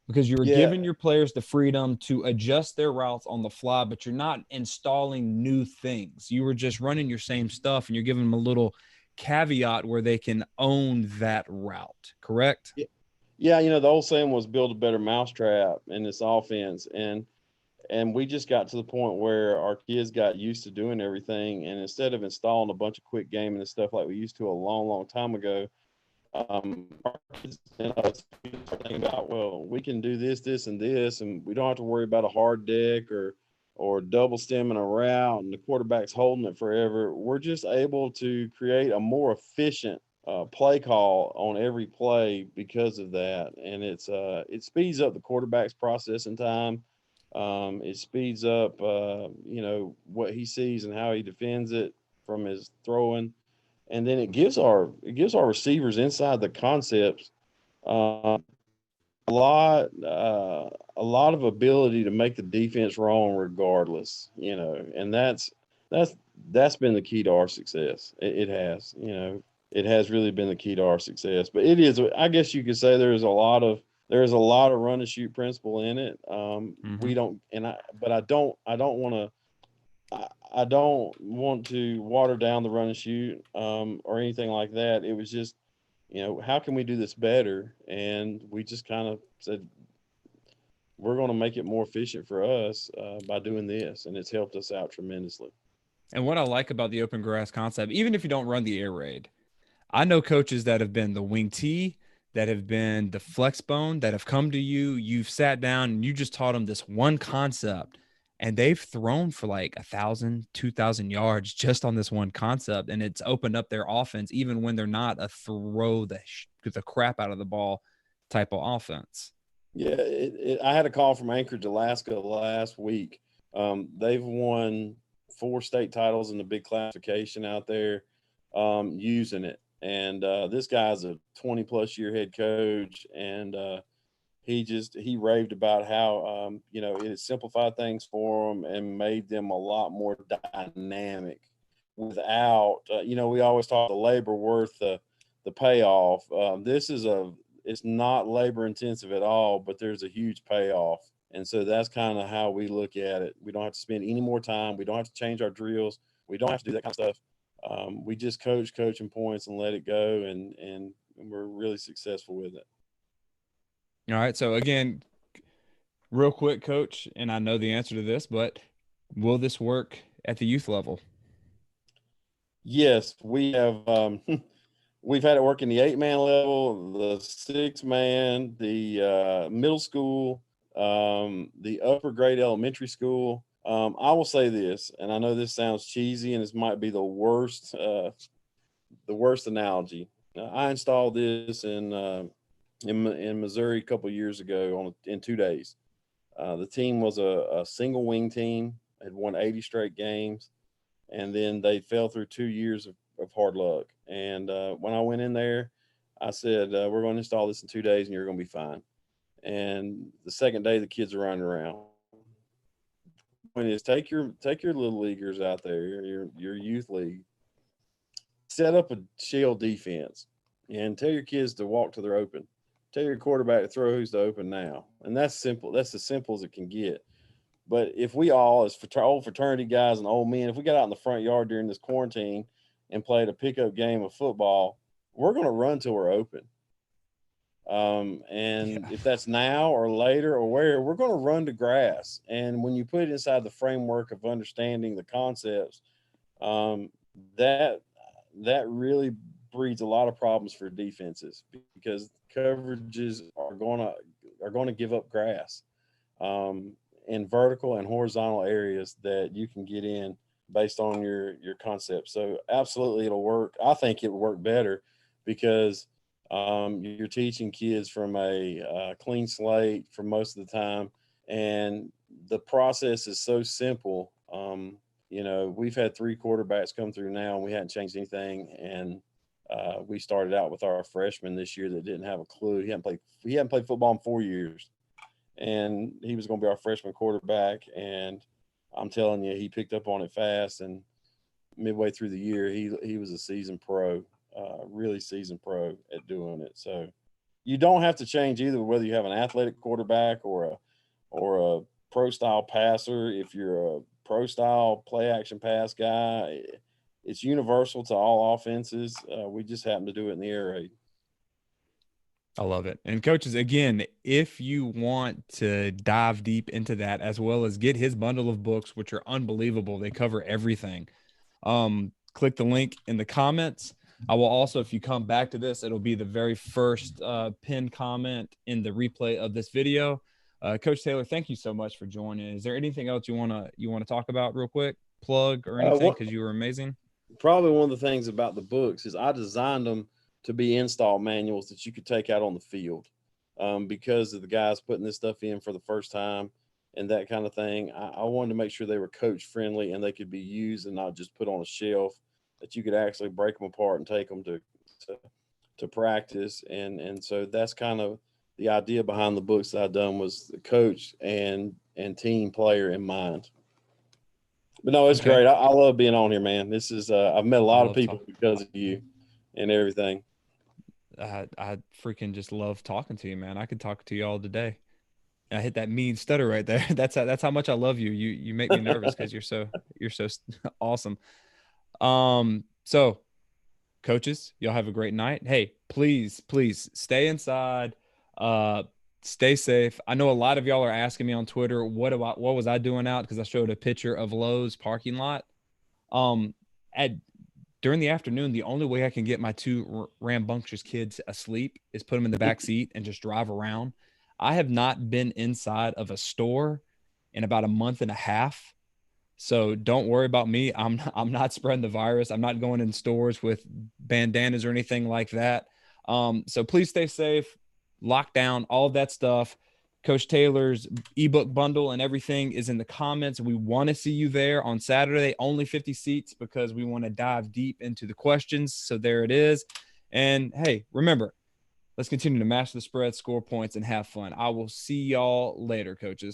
because you're giving your players the freedom to adjust their routes on the fly, but you're not installing new things. You were just running your same stuff, and you're giving them a little caveat where they can own that route. Correct? Yeah, the old saying was build a better mousetrap in this offense. And we just got to the point where our kids got used to doing everything. And instead of installing a bunch of quick gaming and stuff like we used to a long, long time ago, our kids start thinking about, well, we can do this, this, and this, and we don't have to worry about a hard deck or or double stemming a route and the quarterback's holding it forever, we're just able to create a more efficient play call on every play because of that. And it speeds up the quarterback's processing time. It speeds up, what he sees and how he defends it from his throwing, and then it gives our receivers inside the concepts a lot of ability to make the defense wrong regardless, and that's that's been the key to our success. It has, it has really been the key to our success. But it is, I guess you could say there's a lot of run and shoot principle in it. We don't, and I don't want to. I don't want to water down the run and shoot or anything like that. It was just, how can we do this better? And we just kind of said, we're going to make it more efficient for us by doing this. And it's helped us out tremendously. And what I like about the open grass concept, even if you don't run the air raid, I know coaches that have been the wing tee, that have been the flex bone, that have come to you. You've sat down and you just taught them this one concept, and they've thrown for like 1,000, 2,000 yards just on this one concept. And it's opened up their offense, even when they're not a throw the crap out of the ball type of offense. Yeah, I had a call from Anchorage, Alaska last week. They've won 4 state titles in the big classification out there using it. And this guy's a 20-plus year head coach, and he raved about how it has simplified things for them and made them a lot more dynamic. Without we always talk the labor worth the payoff. It's not labor intensive at all, but there's a huge payoff. And so that's kind of how we look at it. We don't have to spend any more time. We don't have to change our drills. We don't have to do that kind of stuff. We just coaching points and let it go, and we're really successful with it. All right. So again, real quick, Coach, and I know the answer to this, but will this work at the youth level? Yes, we have. We've had it work in the 8-man level, the 6-man, the middle school, the upper grade elementary school. I will say this, and I know this sounds cheesy, and this might be the worst analogy. I installed this in Missouri a couple of years ago in 2 days. The team was a single wing team, had won 80 straight games, and then they fell through 2 years of hard luck. And when I went in there, I said, we're going to install this in 2 days, and you're going to be fine. And the second day, the kids are running around. Point is, take your little leaguers out there, your youth league, set up a shell defense, and tell your kids to walk to their open. Tell your quarterback to throw who's to open now. And that's simple. That's as simple as it can get. But if we all, as old fraternity guys and old men, if we got out in the front yard during this quarantine and played a pickup game of football, we're going to run till we're open. If that's now or later or where, we're going to run to grass. And when you put it inside the framework of understanding the concepts, that really breeds a lot of problems for defenses, because coverages are going to give up grass in vertical and horizontal areas that you can get in based on your concept. So absolutely, it'll work. I think it will work better because you're teaching kids from a clean slate for most of the time, and the process is so simple. We've had 3 quarterbacks come through now, and we hadn't changed anything. And we started out with our freshman this year that didn't have a clue. He hadn't played football in 4 years, and he was going to be our freshman quarterback. And I'm telling you, he picked up on it fast. And midway through the year, he was a seasoned pro. Really seasoned pro at doing it. So you don't have to change either, whether you have an athletic quarterback or a pro style passer. If you're a pro style play action pass guy, it's universal to all offenses. We just happen to do it in the air raid. I love it. And coaches, again, if you want to dive deep into that, as well as get his bundle of books, which are unbelievable, they cover everything. Click the link in the comments. I will also, if you come back to this, it'll be the very first pinned comment in the replay of this video. Coach Taylor, thank you so much for joining. Is there anything else you wanna talk about real quick? Plug or anything, because you were amazing. Probably one of the things about the books is I designed them to be install manuals that you could take out on the field, because of the guys putting this stuff in for the first time and that kind of thing. I wanted to make sure they were coach friendly and they could be used and not just put on a shelf, that you could actually break them apart and take them to practice. And so that's kind of the idea behind the books that I've done, was the coach and team player in mind. But no, it's great. I love being on here, man. This is I've met a lot of people because of you and everything. I freaking just love talking to you, man. I could talk to you all today. I hit that mean stutter right there. That's how much I love you. You make me nervous because you're so awesome. So coaches, y'all have a great night. Hey, please stay inside. Stay safe. I know a lot of y'all are asking me on Twitter, what was I doing out? Because I showed a picture of Lowe's parking lot. During the afternoon, the only way I can get my two rambunctious kids asleep is put them in the back seat and just drive around. I have not been inside of a store in about a month and a half. So don't worry about me. I'm not spreading the virus. I'm not going in stores with bandanas or anything like that. So please stay safe, lock down, all of that stuff. Coach Taylor's ebook bundle and everything is in the comments. We want to see you there on Saturday, only 50 seats, because we want to dive deep into the questions. So there it is. And hey, remember, let's continue to master the spread, score points, and have fun. I will see y'all later, coaches.